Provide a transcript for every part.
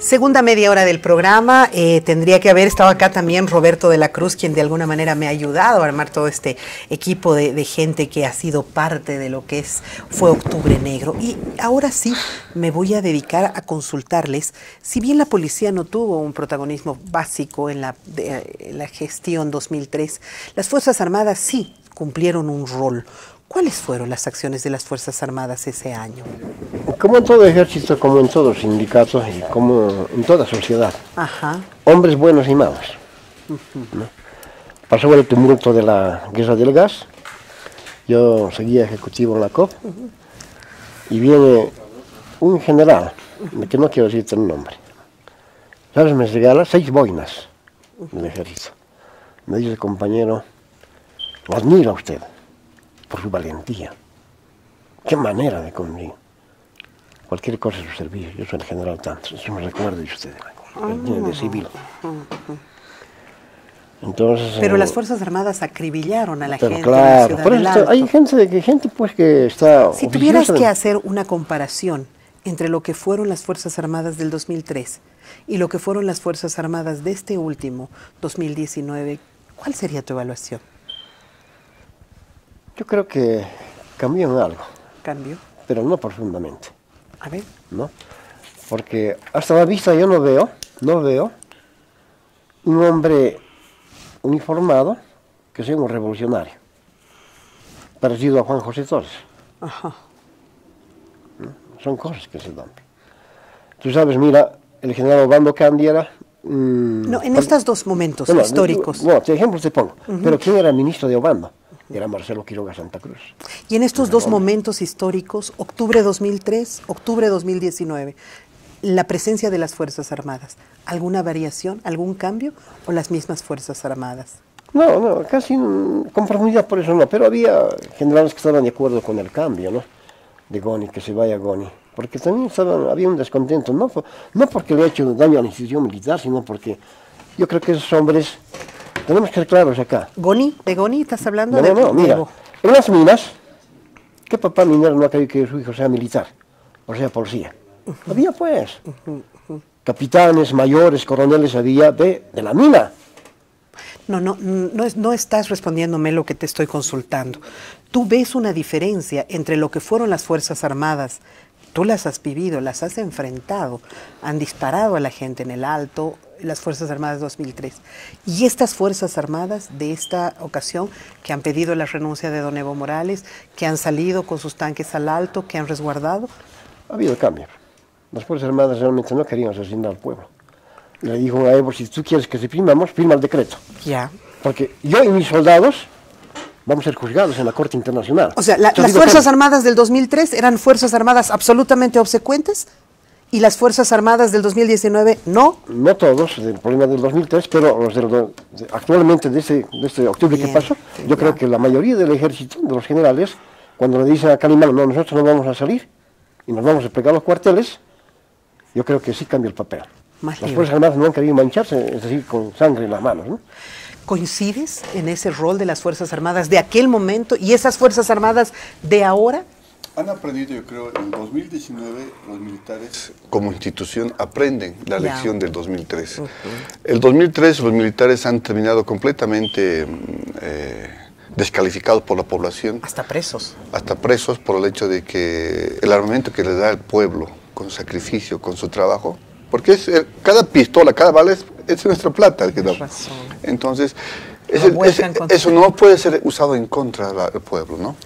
Segunda media hora del programa. Tendría que haber estado acá también Roberto de la Cruz, quien de alguna manera me ha ayudado a armar todo este equipo de gente que ha sido parte de lo que fue Octubre Negro. Y ahora sí me voy a dedicar a consultarles, si bien la policía no tuvo un protagonismo básico en la gestión 2003, las Fuerzas Armadas sí cumplieron un rol. ¿Cuáles fueron las acciones de las Fuerzas Armadas ese año? Como en todo ejército, como en todos los sindicatos y como en toda sociedad. Ajá. Hombres buenos y malos. ¿No? Pasó el tumulto de la guerra del gas. Yo seguía ejecutivo en la COP. Y viene un general, que no quiero decirte el nombre. ¿Sabes? Me regala 6 boinas del ejército. Me dice, compañero, lo admiro a usted por su valentía. Qué manera de conmigo. Cualquier cosa es su servicio. Yo soy el general tanto. Eso me recuerda de usted, de civil. Entonces, pero las Fuerzas Armadas acribillaron a la gente. Claro, en la por Ciudad eso del Alto. hay gente pues que está. Si tuvieras que hacer una comparación entre lo que fueron las Fuerzas Armadas del 2003 y lo que fueron las Fuerzas Armadas de este último 2019, ¿cuál sería tu evaluación? Yo creo que cambió en algo. ¿Cambio? Pero no profundamente. A ver. ¿No? Porque hasta la vista yo no veo un hombre uniformado que sea un revolucionario, parecido a Juan José Torres. Ajá. ¿No? Son cosas que se dan. Tú sabes, mira, el general Obando Candia no, en estos dos momentos históricos. No, de ejemplo te pongo. Pero ¿quién era el ministro de Obando? Era Marcelo Quiroga Santa Cruz. Y en estos dos momentos históricos, octubre 2003, octubre 2019, la presencia de las Fuerzas Armadas, ¿alguna variación, algún cambio o las mismas Fuerzas Armadas? No, casi con profundidad por eso no, pero había generales que estaban de acuerdo con el cambio, ¿no? De Goni, que se vaya Goni. Porque también había un descontento, no porque le ha hecho daño a la institución militar, sino porque yo creo que esos hombres, tenemos que ser claros acá. ¿Goni? ¿De Goni estás hablando? No, mira, en las minas, ¿qué papá minero no ha querido que su hijo sea militar? O sea, policía. Había pues, capitanes, mayores, coroneles había de la mina. No estás respondiéndome lo que te estoy consultando. Tú ves una diferencia entre lo que fueron las Fuerzas Armadas. Tú las has vivido, las has enfrentado, han disparado a la gente en el Alto, las Fuerzas Armadas 2003. Y estas Fuerzas Armadas de esta ocasión, que han pedido la renuncia de don Evo Morales, que han salido con sus tanques al Alto, que han resguardado. Ha habido cambio. Las Fuerzas Armadas realmente no querían asesinar al pueblo. Le dijo a Evo, si tú quieres que firmamos, firma el decreto. Ya. Porque yo y mis soldados vamos a ser juzgados en la Corte Internacional. O sea, las Fuerzas Armadas del 2003 eran Fuerzas Armadas absolutamente obsecuentes y las Fuerzas Armadas del 2019 no. No todos, el problema del 2003, pero los actualmente de este octubre que pasó, yo creo que la mayoría del ejército, de los generales, cuando le dicen a Calimán, no, nosotros no vamos a salir y nos vamos a pegar los cuarteles, yo creo que sí cambia el papel. Las Fuerzas Armadas no han querido mancharse, es decir, con sangre en las manos, ¿no? ¿Coincides en ese rol de las Fuerzas Armadas de aquel momento y esas Fuerzas Armadas de ahora? Han aprendido, yo creo, en 2019 los militares como institución aprenden la lección del 2003. El 2003 los militares han terminado completamente descalificados por la población. Hasta presos. Hasta presos por el hecho de que el armamento que les da el pueblo con sacrificio, con su trabajo, porque cada pistola, cada bala es nuestra plata. Entonces, eso no puede ser usado en contra del pueblo, ¿no?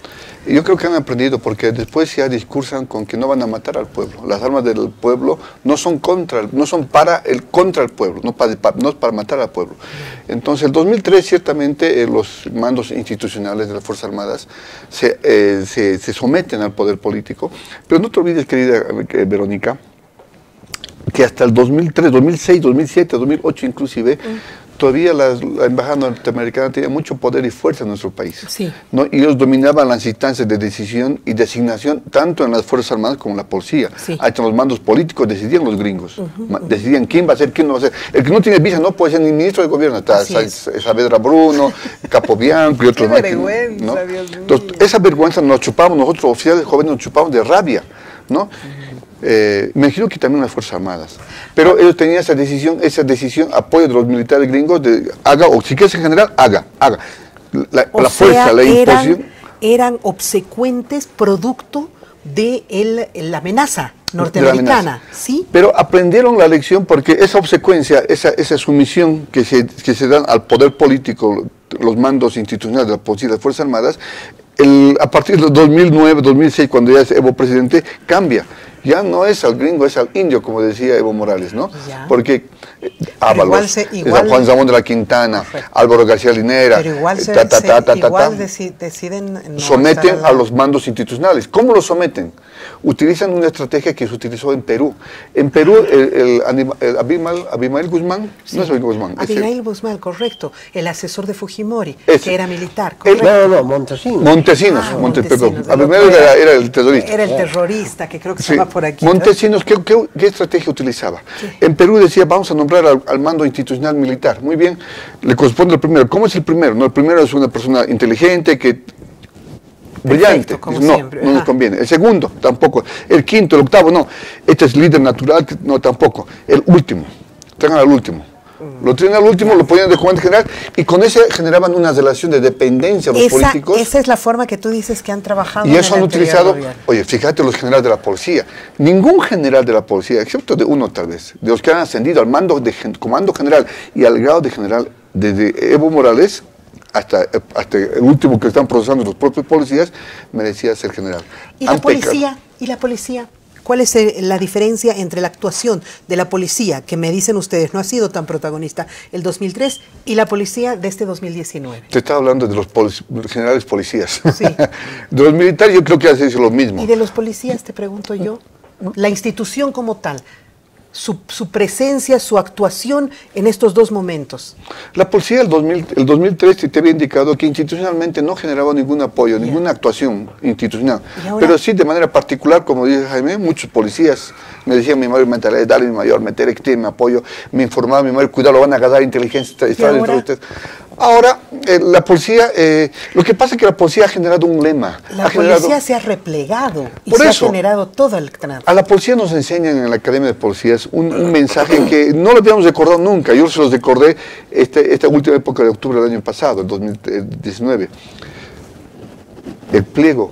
Y yo creo que han aprendido, porque después ya discursan con que no van a matar al pueblo. Las armas del pueblo no son contra el pueblo, no es para matar al pueblo. Entonces, el 2003 ciertamente los mandos institucionales de las Fuerzas Armadas se someten al poder político, pero no te olvides, querida Verónica, que hasta el 2003, 2006, 2007, 2008 inclusive, todavía la embajada norteamericana tenía mucho poder y fuerza en nuestro país. Sí. ¿No? Y ellos dominaban las instancias de decisión y designación, tanto en las Fuerzas Armadas como en la policía. Sí. Hasta los mandos políticos decidían los gringos. Decidían quién va a ser, quién no va a ser. El que no tiene visa no puede ser ni ministro de gobierno. Está Saavedra Bruno, Capobianco y otros más. Qué vergüenza, ¿no? Entonces, esa vergüenza nos chupamos, nosotros oficiales jóvenes nos chupamos de rabia, ¿no? Me imagino que también las Fuerzas Armadas. Pero ellos tenían esa decisión, apoyo de los militares gringos, de haga, o si quieres en general, haga. La fuerza, la imposición. Eran obsecuentes producto de la amenaza norteamericana, ¿sí? Pero aprendieron la lección porque esa obsecuencia, esa sumisión que se dan al poder político, los mandos institucionales de la policía y las Fuerzas Armadas, a partir de 2009, 2006, cuando ya es Evo presidente, cambia. Ya no es al gringo, es al indio, como decía Evo Morales, ¿no? Ya. Porque Ábalos, Juan Ramón de la Quintana, correcto. Álvaro García Linera, pero igual deciden no someten a los mandos institucionales. ¿Cómo los someten? Utilizan una estrategia que se utilizó en Perú. En Perú, el Abimael Guzmán, sí. No es Abimael Guzmán. Abimael Guzmán, correcto. El asesor de Fujimori, que era militar, correcto. Montesinos. Abimael era el terrorista. Era el terrorista, que creo que se llama por aquí. Montesinos, ¿qué estrategia utilizaba? Sí. En Perú decía, vamos a nombrar al mando institucional militar. Muy bien, le corresponde el primero. ¿Cómo es el primero? No, el primero es una persona inteligente que... brillante, no nos conviene. El segundo, tampoco. El quinto, el octavo, no. Este es líder natural, no, tampoco. El último, traigan al último. Lo traen al último, lo ponían de comandante general y con ese generaban una relación de dependencia a los políticos. Esa es la forma que tú dices que han trabajado. Y eso han utilizado, oye, fíjate los generales de la policía. Ningún general de la policía, excepto de uno tal vez, de los que han ascendido al mando de comando general y al grado de general, desde Evo Morales hasta el último que están procesando los propios policías, merecía ser general. ¿Y la policía? ¿Y la policía? ¿Cuál es la diferencia entre la actuación de la policía, que me dicen ustedes no ha sido tan protagonista el 2003, y la policía de este 2019? Te estaba hablando de los generales policías. Sí. De los militares yo creo que hace lo mismo. ¿Y de los policías, te pregunto yo? La institución como tal, su presencia, su actuación en estos dos momentos. La policía el 2003 te había indicado que institucionalmente no generaba ningún apoyo, ninguna actuación institucional. Pero sí, de manera particular, como dice Jaime, muchos policías me decían, mi mayor mentalidad, dale mi mayor, meter que tiene mi apoyo, me informaba, mi mayor, cuidado, lo van a agarrar inteligencia, está dentro de usted. Ahora, la policía, lo que pasa es que la policía ha generado un lema. La policía se ha replegado y se ha generado todo el canal. A la policía nos enseñan en la Academia de Policías un mensaje que no lo habíamos recordado nunca. Yo se los recordé esta última época de octubre del año pasado, el 2019. El pliego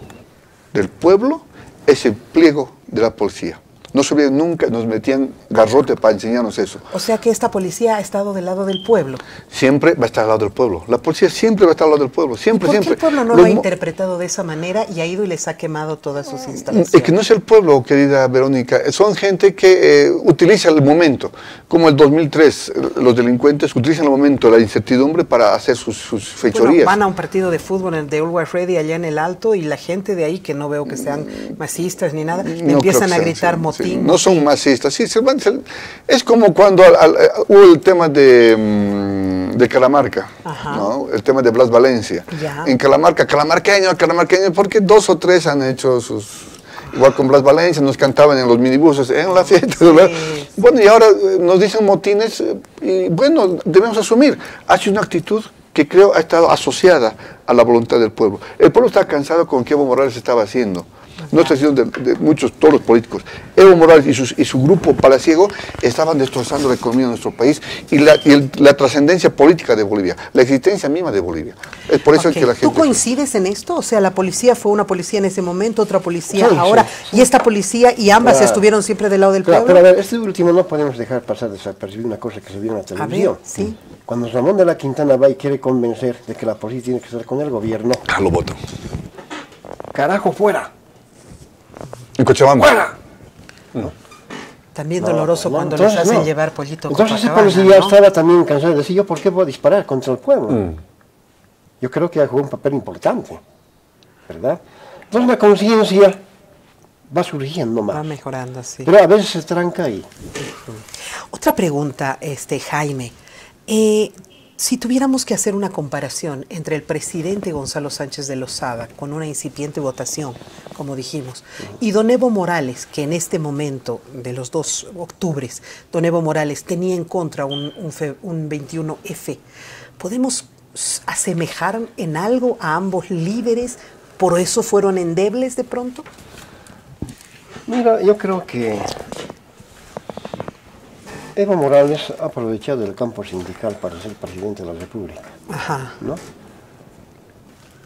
del pueblo es el pliego de la policía. No se olviden, nunca nos metían garrote para enseñarnos eso. O sea que esta policía ha estado del lado del pueblo. Siempre va a estar al lado del pueblo. La policía siempre va a estar al lado del pueblo. Siempre, ¿Por qué siempre. el pueblo no lo ha interpretado de esa manera y ha ido y les ha quemado todas sus instalaciones? Es que no es el pueblo, querida Verónica. Son gente que utiliza el momento. Como el 2003, los delincuentes utilizan el momento, la incertidumbre para hacer sus fechorías. Bueno, van a un partido de fútbol de Always Ready allá en el Alto y la gente de ahí, que no veo que sean masistas ni nada, empiezan a gritar motín. Sí, no son masistas, sí, es como cuando hubo el tema de Calamarca, ¿no? El tema de Blas Valencia. Ya. En Calamarca, calamarqueño, porque 2 o 3 han hecho igual con Blas Valencia, nos cantaban en los minibuses, en la fiesta. Sí. Bueno, y ahora nos dicen motines, y bueno, debemos asumir. Hace una actitud que creo ha estado asociada a la voluntad del pueblo. El pueblo está cansado con lo que Evo Morales estaba haciendo. No está haciendo de muchos, todos los políticos. Evo Morales y su grupo palaciego estaban destrozando la economía de nuestro país y la trascendencia política de Bolivia, la existencia misma de Bolivia. Es por eso que la gente... ¿Tú coincides en esto? O sea, la policía fue una policía en ese momento, otra policía ahora, y esta policía, y ambas estuvieron siempre del lado del pueblo. Pero a ver, este último no podemos dejar pasar desapercibido una cosa que se vio en la televisión. A ver, sí. Cuando Ramón de la Quintana va y quiere convencer de que la policía tiene que estar con el gobierno... Lo voto. ¡Carajo, fuera! En Cochabamba. ¡Fuera! No. También doloroso cuando les hacen llevar pollito. Entonces ese policía estaba también cansado de decir, ¿yo por qué voy a disparar contra el pueblo? Yo creo que jugó un papel importante, ¿verdad? Entonces la conciencia va surgiendo más. Va mejorando, sí. Pero a veces se tranca ahí. Otra pregunta, Jaime. Si tuviéramos que hacer una comparación entre el presidente Gonzalo Sánchez de Lozada, con una incipiente votación, como dijimos, y don Evo Morales, que en este momento de los 2 octubres, don Evo Morales tenía en contra un 21F, ¿podemos asemejar en algo a ambos líderes? ¿Por eso fueron endebles de pronto? Mira, yo creo que Evo Morales ha aprovechado el campo sindical para ser presidente de la República. Ajá. ¿No?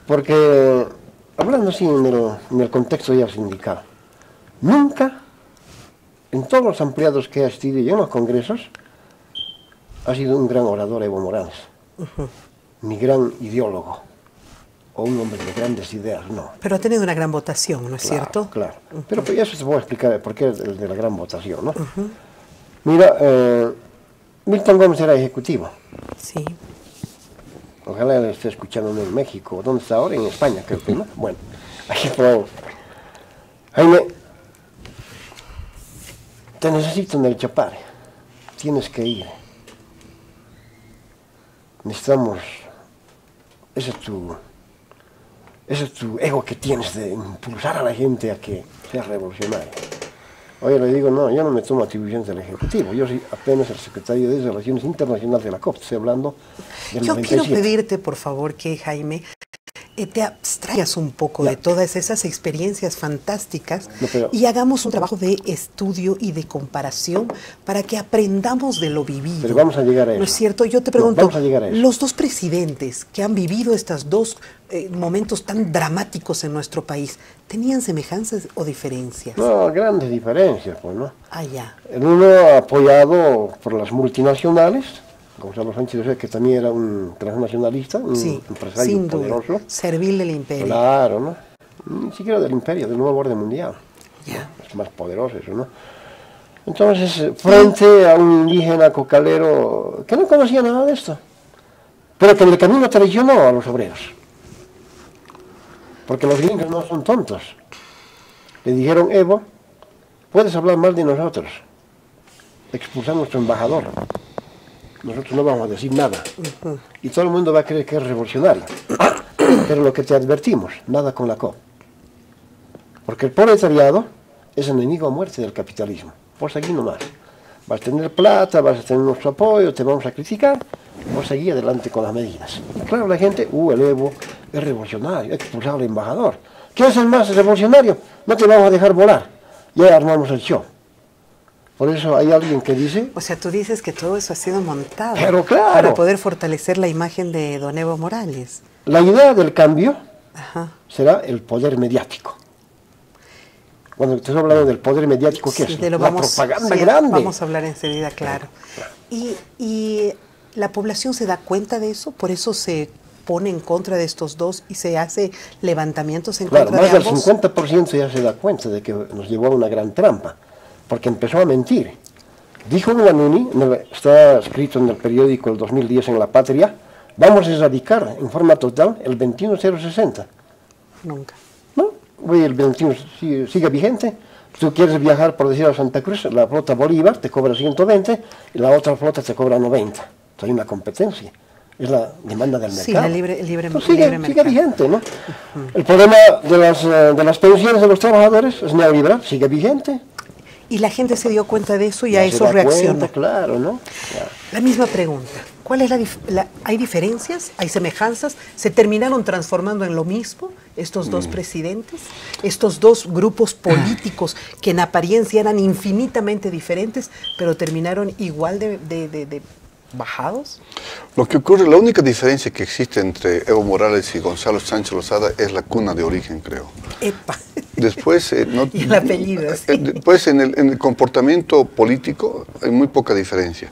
Porque, hablando así en el contexto ya sindical, nunca, en todos los ampliados que ha asistido y en los congresos, ha sido un gran orador Evo Morales, ni gran ideólogo, o un hombre de grandes ideas, no. Pero ha tenido una gran votación, ¿no es cierto? Claro, pero eso te voy a explicar por qué el de la gran votación, ¿no? Mira, Milton Gómez era ejecutivo. Sí. Ojalá él esté escuchando en México. ¿Dónde está ahora? En España, creo que, ¿no? Bueno, aquí ponemos. Jaime, te necesito en el Chapare. Tienes que ir. Necesitamos... Ese es tu ego que tienes de impulsar a la gente a que sea revolucionario. Oye, le digo, no, yo no me tomo atribuciones del Ejecutivo, yo soy apenas el secretario de Relaciones Internacionales de la COP, estoy hablando del Yo 97. quiero pedirte, por favor, que Jaime, te abstraigas un poco de todas esas experiencias fantásticas y hagamos un trabajo de estudio y de comparación para que aprendamos de lo vivido. Pero vamos a llegar a eso. ¿No es cierto? Yo te pregunto, vamos a llegar a eso. Los dos presidentes que han vivido estos dos momentos tan dramáticos en nuestro país, ¿tenían semejanzas o diferencias? No, grandes diferencias, pues, ¿no? Ah, ya. El uno apoyado por las multinacionales, Gonzalo Sánchez Lozada, que también era un transnacionalista, un empresario sin poderoso. Duda. Servil del imperio. Claro, ¿no? Ni siquiera del imperio, del nuevo orden mundial. Ya. Es más poderoso eso, ¿no? Entonces, frente a un indígena cocalero que no conocía nada de esto, pero que en el camino traicionó a los obreros. Porque los gringos no son tontos. Le dijeron, Evo, puedes hablar mal de nosotros, expulsar a nuestro embajador. Nosotros no vamos a decir nada. Y todo el mundo va a creer que es revolucionario. Pero lo que te advertimos, nada con la COP. Porque el proletariado es enemigo a muerte del capitalismo. Pues aquí nomás. Vas a tener plata, vas a tener nuestro apoyo, te vamos a criticar, vos seguí adelante con las medidas. Y claro, la gente, el Evo es revolucionario, hay que expulsar al embajador. ¿Qué es el más revolucionario? No te vamos a dejar volar. Ya armamos el show. Por eso hay alguien que dice... O sea, tú dices que todo eso ha sido montado. Pero claro. Para poder fortalecer la imagen de don Evo Morales. La idea del cambio será el poder mediático. Cuando te estoy hablando del poder mediático, ¿qué es? La propaganda grande. Vamos a hablar enseguida, claro. ¿Y la población se da cuenta de eso? ¿Por eso se pone en contra de estos dos y se hace levantamientos en contra de ambos? Más del 50% ya se da cuenta de que nos llevó a una gran trampa, porque empezó a mentir. Dijo Guanuni, está escrito en el periódico el 2010 en La Patria, vamos a erradicar en forma total el 21060. Nunca. ¿No? El 21 sigue vigente. Tú quieres viajar, por decir, a Santa Cruz, la flota Bolívar te cobra 120 y la otra flota te cobra 90. Hay una competencia. Es la demanda del mercado. Sí, el libre sigue mercado. Vigente, ¿no? El problema de las pensiones de los trabajadores es neoliberal, sigue vigente. Y la gente se dio cuenta de eso y Ya a eso reaccionó. Cuenta, claro, ¿no? Ya. La misma pregunta. ¿Cuál es ¿Hay diferencias? ¿Hay semejanzas? ¿Se terminaron transformando en lo mismo estos dos presidentes? Estos dos grupos políticos que en apariencia eran infinitamente diferentes, pero terminaron igual de bajados. Lo que ocurre, la única diferencia que existe entre Evo Morales y Gonzalo Sánchez Lozada es la cuna de origen, creo. Epa. Después, y el apellido, sí. Después en el comportamiento político hay muy poca diferencia.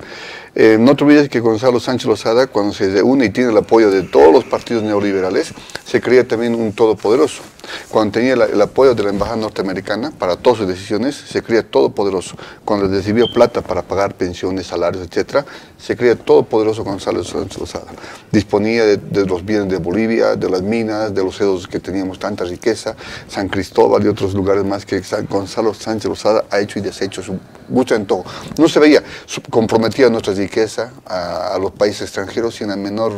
No te olvides que Gonzalo Sánchez Lozada, cuando se reúne y tiene el apoyo de todos los partidos neoliberales, se creía también un todopoderoso. Cuando tenía el apoyo de la embajada norteamericana para todas sus decisiones, se creía todopoderoso. Cuando recibió plata para pagar pensiones, salarios, etc., se creía todopoderoso Gonzalo Sánchez Lozada. Disponía de los bienes de Bolivia, de las minas, de los cerdos que teníamos tanta riqueza, San Cristóbal y otros lugares más que Gonzalo Sánchez Lozada ha hecho y deshecho su gusto en todo. No se veía comprometida nuestra riqueza a los países extranjeros y en la menor,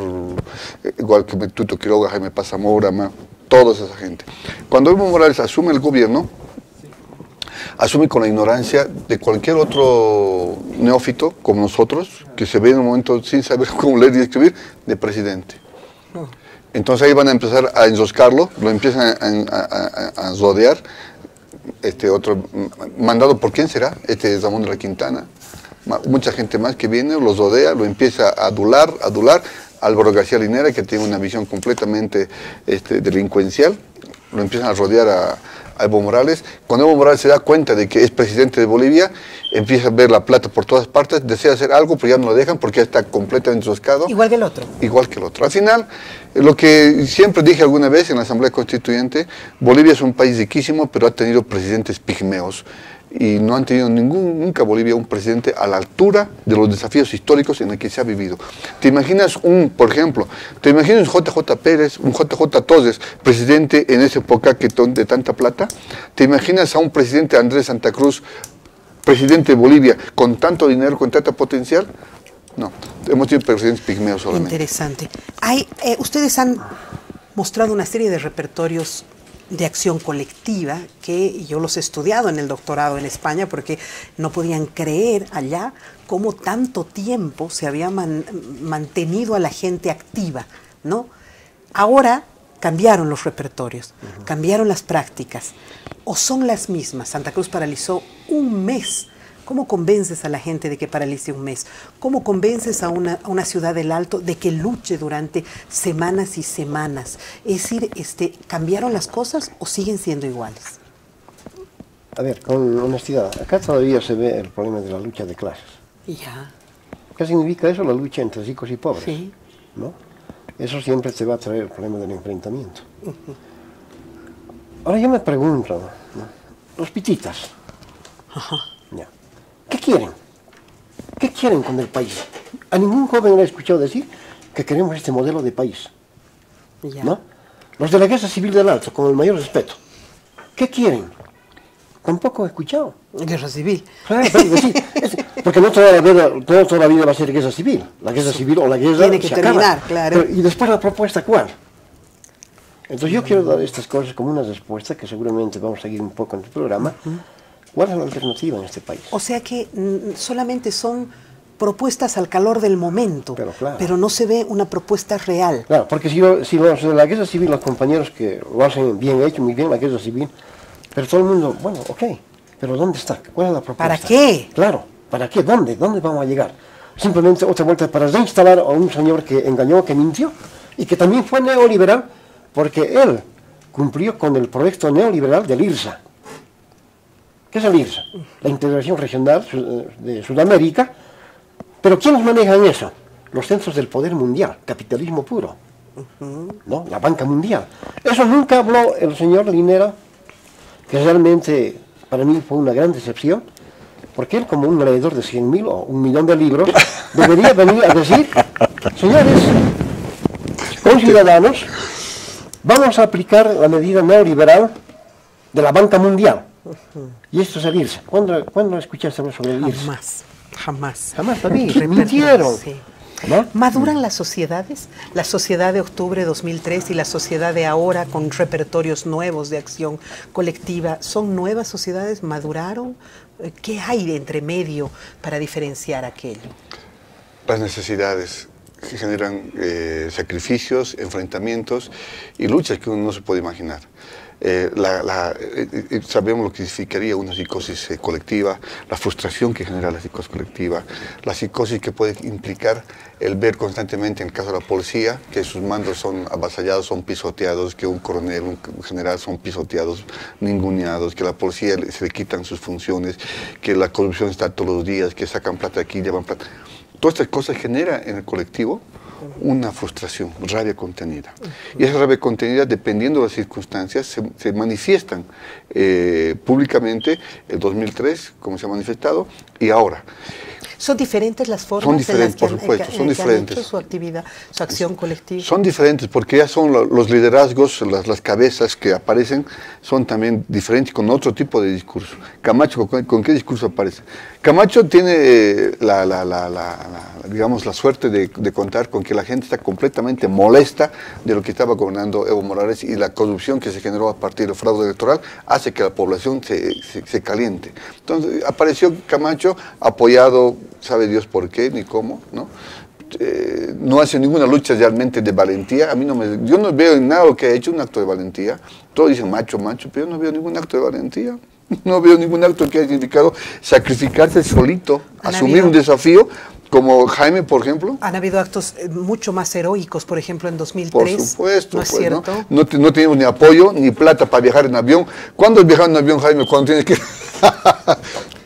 igual que Tuto Quiroga, Jaime Paz Zamora, toda esa gente. Cuando Evo Morales asume el gobierno, asume con la ignorancia de cualquier otro neófito como nosotros, que se ve en un momento sin saber cómo leer y escribir, de presidente. Entonces ahí van a empezar a enroscarlo, lo empiezan a rodear este otro mandado por quién será, Ramón de la Quintana. Mucha gente más que viene, los rodea, lo empieza a adular. Álvaro García Linera, que tiene una visión completamente delincuencial, lo empiezan a rodear a Evo Morales. Cuando Evo Morales se da cuenta de que es presidente de Bolivia, empieza a ver la plata por todas partes, desea hacer algo, pero ya no lo dejan porque ya está completamente enroscado. Igual que el otro. Igual que el otro. Al final, lo que siempre dije alguna vez en la Asamblea Constituyente, Bolivia es un país riquísimo, pero ha tenido presidentes pigmeos. Y no han tenido nunca Bolivia un presidente a la altura de los desafíos históricos en los que se ha vivido. ¿Te imaginas por ejemplo, te imaginas un JJ Pérez, un JJ Toses, presidente en esa época de tanta plata? ¿Te imaginas a un presidente Andrés Santa Cruz, presidente de Bolivia, con tanto dinero, con tanta potencial? No, hemos tenido presidentes pigmeos solamente. Interesante. Ustedes han mostrado una serie de repertorios de acción colectiva que yo los he estudiado en el doctorado en España porque no podían creer allá cómo tanto tiempo se había mantenido a la gente activa, ¿no? Ahora cambiaron los repertorios, cambiaron las prácticas, o son las mismas. Santa Cruz paralizó un mes. ¿Cómo convences a la gente de que paralice un mes? ¿Cómo convences a una ciudad del Alto de que luche durante semanas y semanas? Es decir, ¿cambiaron las cosas o siguen siendo iguales? A ver, con honestidad, acá todavía se ve el problema de la lucha de clases. Ya. ¿Qué significa eso? La lucha entre ricos y pobres. Sí. ¿No? Eso siempre te va a traer el problema del enfrentamiento. Ahora yo me pregunto, ¿no? Los pititas. Ajá. Ya. ¿Qué quieren? ¿Qué quieren con el país? A ningún joven le he escuchado decir que queremos este modelo de país. Ya. ¿No? Los de la Guerra Civil del Alto, con el mayor respeto. ¿Qué quieren? Tampoco he escuchado. Guerra civil. Claro, pero sí, porque no toda la vida va a ser guerra civil. La guerra civil o la guerra tiene que se terminar, acaba. claro. Pero, ¿y después la propuesta cuál? Entonces yo quiero dar estas cosas como una respuesta, que seguramente vamos a seguir un poco en el programa. ¿Cuál es la alternativa en este país? O sea que solamente son propuestas al calor del momento, Pero claro. pero no se ve una propuesta real. Claro, porque si los de la guerra civil, los compañeros que lo hacen bien hecho, muy bien la guerra civil, pero todo el mundo, bueno, ok, pero ¿dónde está? ¿Cuál es la propuesta? ¿Para qué? Claro, ¿para qué? ¿Dónde vamos a llegar? Simplemente otra vuelta para reinstalar a un señor que engañó, que mintió, y que también fue neoliberal, porque él cumplió con el proyecto neoliberal del IRSA. ¿Qué es el IRSA? La integración regional de Sudamérica. Pero ¿quiénes manejan eso? Los centros del poder mundial, capitalismo puro, ¿no? La banca mundial. Eso nunca habló el señor Linera, que realmente para mí fue una gran decepción, porque él, como un leedor de 100.000 o 1.000.000 de libros, debería venir a decir, señores, conciudadanos, vamos a aplicar la medida neoliberal de la banca mundial. Y esto es el IRSA. ¿Cuándo escuchaste hablar sobre el IRSA? Jamás. Jamás, también. Mintieron. Sí. ¿No? ¿Maduran las sociedades? La sociedad de octubre de 2003 y la sociedad de ahora con repertorios nuevos de acción colectiva, ¿son nuevas sociedades? ¿Maduraron? ¿Qué hay de entre medio para diferenciar aquello? Las necesidades que generan sacrificios, enfrentamientos y luchas que uno no se puede imaginar. Sabemos lo que significaría una psicosis colectiva, la frustración que genera la psicosis colectiva, la psicosis que puede implicar el ver constantemente, en el caso de la policía, que sus mandos son avasallados, son pisoteados, que un coronel, un general son pisoteados, ninguneados, que la policía se le quitan sus funciones, que la corrupción está todos los días, que sacan plata aquí, llevan plata. Todas estas cosas generan en el colectivo una frustración, rabia contenida. Y esa rabia contenida, dependiendo de las circunstancias, se manifiestan públicamente el 2003, como se ha manifestado, y ahora. ¿Son diferentes las formas son diferentes, en las que, por supuesto, son diferentes. Han hecho su actividad, su acción colectiva? Son diferentes porque ya son los liderazgos, las cabezas que aparecen, son también diferentes con otro tipo de discurso. Camacho, ¿con qué discurso aparece? Camacho tiene digamos, la suerte de contar con que la gente está completamente molesta de lo que estaba gobernando Evo Morales, y la corrupción que se generó a partir del fraude electoral hace que la población se caliente. Entonces apareció Camacho apoyado, sabe Dios por qué ni cómo, ¿no? No hace ninguna lucha realmente de valentía. A mí yo no veo en nada lo que ha hecho un acto de valentía. Todos dicen macho, macho, pero yo no veo ningún acto de valentía. No veo ningún acto que haya significado sacrificarse solito, Han asumir habido- un desafío, como Jaime, por ejemplo. Han habido actos mucho más heroicos, por ejemplo, en Por 2003. supuesto, ¿No es pues, cierto? No teníamos ni apoyo ni plata para viajar en avión. ¿Cuándo has viajado en avión, Jaime? ¿Cuándo tienes que...?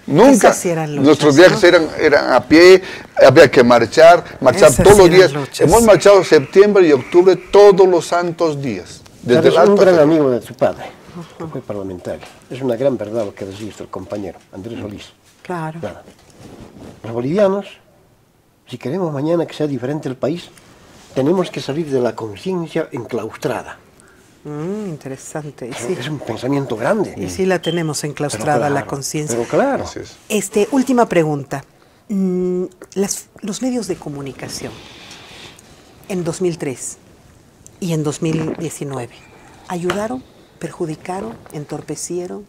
Nunca. Esas sí eran luchas, Nuestros viajes ¿no? eran a pie, había que marchar Esas todos sí los eran días. luchas. Hemos marchado septiembre y octubre todos los santos días. Desde Eres el alto un gran hasta- amigo de tu padre, que fue parlamentario. Es una gran verdad lo que decís el compañero, Andrés Solís. Claro. Claro. Los bolivianos, si queremos mañana que sea diferente el país, tenemos que salir de la conciencia enclaustrada. Interesante. Y sí, Es un pensamiento grande. y sí la tenemos Pero enclaustrada la claro, conciencia. Pero claro. Así es. Última pregunta. Los medios de comunicación en 2003 y en 2019, ¿ayudaron, perjudicaron, entorpecieron?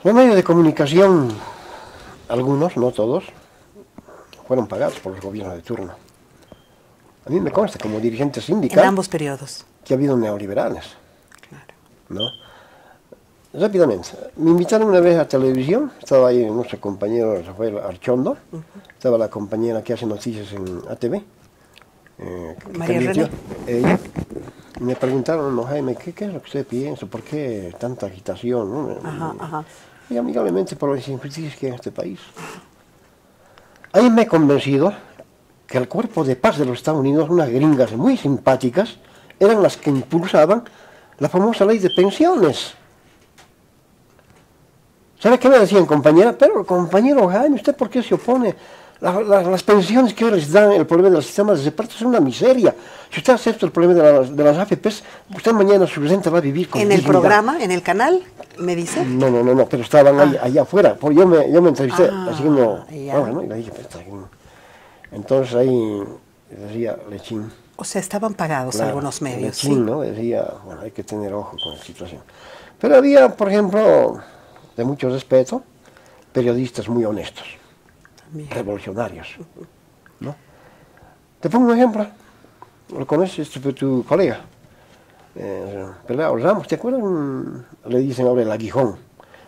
Los medios de comunicación, algunos, no todos, fueron pagados por los gobiernos de turno. A mí me consta, como dirigente En sindical, ambos periodos. que ha habido neoliberales, Claro. ¿no? Rápidamente, me invitaron una vez a televisión, estaba ahí nuestro compañero Rafael Archondo, estaba la compañera que hace noticias en ATV, María Carlitos, René. ella, y me preguntaron, no, Jaime, ¿qué es lo que usted piensa? ¿Por qué tanta agitación? ¿No? Ajá. Y amigablemente por las injusticias que hay en este país. Ahí me he convencido que el cuerpo de paz de los Estados Unidos, unas gringas muy simpáticas, eran las que impulsaban la famosa ley de pensiones. ¿Sabe qué me decían, compañera? Pero, compañero Jaime, ¿usted por qué se opone? Las pensiones que hoy les dan, el problema de los sistemas de reparto es una miseria. Si usted acepta el problema de las AFPs, usted mañana su renta va a vivir con ¿En el dignidad. programa, en el canal, me dice? No, pero estaban allá afuera. Yo me entrevisté haciendo... ya. Bueno, y le dije, pues, está bien. Entonces ahí decía Lechín. O sea, estaban pagados Claro, algunos medios, Lechín, ¿sí? ¿no? Decía, bueno, hay que tener ojo con la situación. Pero había, por ejemplo, de mucho respeto, periodistas muy honestos, También. revolucionarios, ¿no? Te pongo un ejemplo. Lo conoces, tu colega, Pelao Ramos, ¿te acuerdas? Le dicen ahora el aguijón,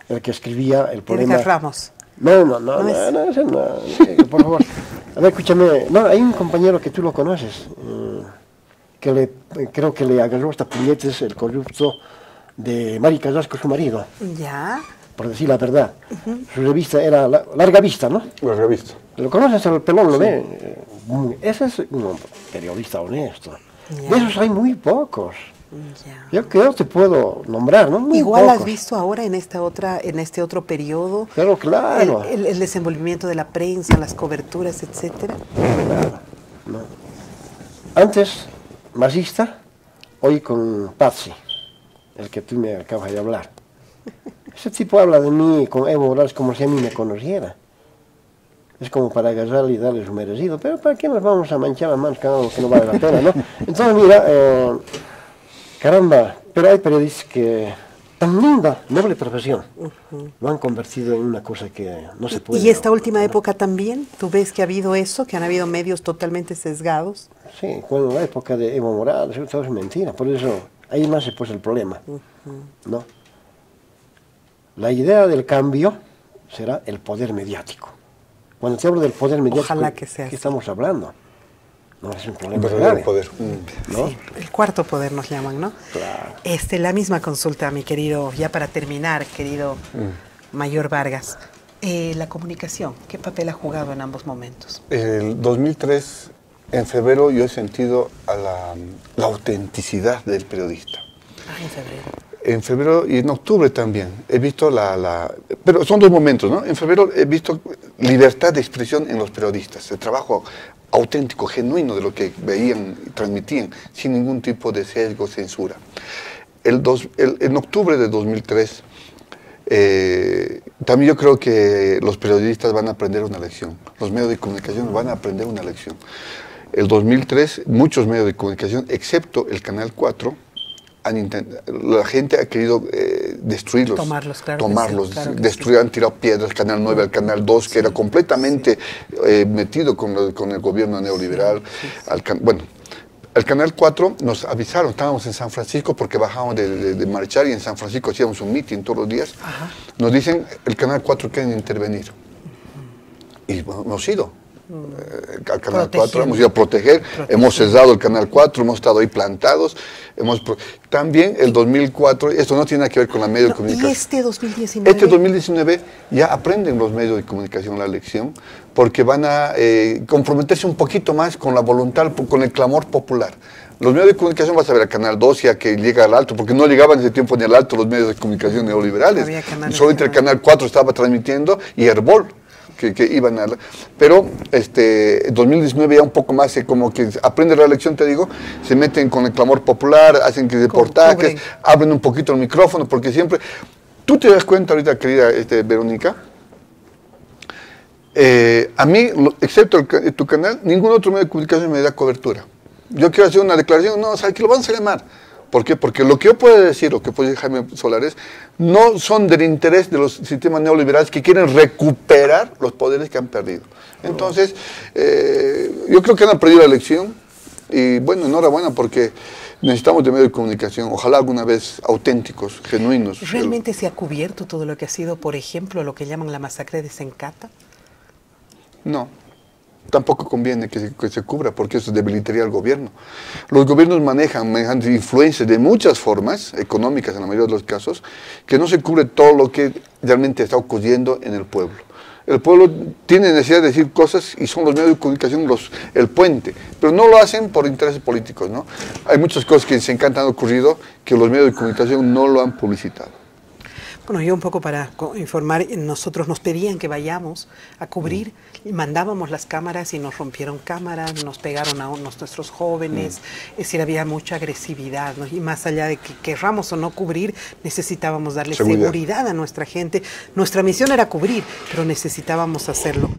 el que escribía el problema... Edgar Ramos. No, ese no, por favor. A ver, escúchame, no, hay un compañero que tú lo conoces, creo que le agarró hasta puñetes el corrupto de Mari Carrasco, su marido, Ya. por decir la verdad. Su revista era Larga Vista, ¿no? La revista. ¿Lo conoces al pelón, lo ve? Ese es un periodista honesto. Ya. De esos hay muy pocos. Ya. Yo creo que te puedo nombrar, ¿no? Muy Igual pocos. has visto ahora en este otro periodo Pero claro. el desenvolvimiento de la prensa, las coberturas, etcétera. Claro, no. Antes, masista, hoy con Pazzi, el que tú me acabas de hablar. Ese tipo habla de mí con Evo Morales como si a mí me conociera. Es como para agarrarle y darle su merecido. Pero ¿para qué nos vamos a manchar las manos con algo que no vale la pena, no? Entonces, mira, caramba, pero hay periodistas que tan linda, noble profesión, lo han convertido en una cosa que no se puede. ¿Y esta última época también? ¿Tú ves que ha habido eso, que han habido medios totalmente sesgados? Sí, cuando la época de Evo Morales, todo es mentira, por eso ahí nace pues el problema, ¿no? La idea del cambio será el poder mediático. Cuando te hablo del poder mediático, Ojalá que sea ¿qué así. estamos hablando? No es un problema Verdadero grave, poder. ¿no? Sí, el cuarto poder nos llaman, ¿no? Claro. La misma consulta, mi querido, ya para terminar, querido Mayor Vargas. La comunicación, ¿qué papel ha jugado en ambos momentos? El 2003, en febrero, yo he sentido la autenticidad del periodista. En febrero. En febrero y en octubre también he visto pero son dos momentos, ¿no? En febrero he visto libertad de expresión en los periodistas, el trabajo auténtico, genuino de lo que veían y transmitían, sin ningún tipo de sesgo, censura. En octubre de 2003, también yo creo que los periodistas van a aprender una lección, los medios de comunicación van a aprender una lección. El 2003, muchos medios de comunicación, excepto el Canal 4, la gente ha querido destruirlos, Tomarlos, claro que sí. destruir, han tirado piedras al Canal 9, al Canal 2, que era completamente metido con el gobierno neoliberal. Bueno, el Canal 4 nos avisaron, estábamos en San Francisco porque bajamos de marchar y en San Francisco hacíamos un meeting todos los días. Ajá. Nos dicen, el Canal 4 quieren intervenir. Y bueno, hemos ido. Al Canal 4 hemos ido a proteger, hemos cerrado el Canal 4, hemos estado ahí plantados. También el 2004, esto no tiene nada que ver con la medio de comunicación. ¿Y este 2019? Este 2019 ya aprenden los medios de comunicación la lección, porque van a comprometerse un poquito más con la voluntad, con el clamor popular. Los medios de comunicación, vas a ver el Canal 2 ya que llega al alto, porque no llegaban en ese tiempo ni al alto los medios de comunicación neoliberales. Solo entre el Canal 4 estaba transmitiendo y Herbol. Que iban a... Pero 2019 ya un poco más, como que aprende la lección, te digo, se meten con el clamor popular, hacen que reportajes, abren un poquito el micrófono, porque siempre... Tú te das cuenta ahorita, querida Verónica, a mí, excepto tu canal, ningún otro medio de comunicación me da cobertura. Yo quiero hacer una declaración, no, ¿sabes qué? Lo vamos a llamar. ¿Por qué? Porque lo que yo puedo decir, lo que puede decir Jaime Solares, no son del interés de los sistemas neoliberales que quieren recuperar los poderes que han perdido. Entonces, yo creo que han perdido la elección y bueno, enhorabuena porque necesitamos de medios de comunicación, ojalá alguna vez auténticos, genuinos. ¿Realmente se ha cubierto todo lo que ha sido, por ejemplo, lo que llaman la masacre de Sencata? No. Tampoco conviene que se cubra porque eso debilitaría al gobierno. Los gobiernos manejan influencias de muchas formas, económicas en la mayoría de los casos, que no se cubre todo lo que realmente está ocurriendo en el pueblo. El pueblo tiene necesidad de decir cosas y son los medios de comunicación el puente, pero no lo hacen por intereses políticos, ¿no? Hay muchas cosas que se han ocurrido que los medios de comunicación no lo han publicitado. Bueno, yo un poco para informar, nosotros nos pedían que vayamos a cubrir, y mandábamos las cámaras y nos rompieron cámaras, nos pegaron a nuestros jóvenes, es decir, había mucha agresividad, ¿no? Y más allá de que querramos o no cubrir, necesitábamos darle seguridad a nuestra gente. Nuestra misión era cubrir, pero necesitábamos hacerlo.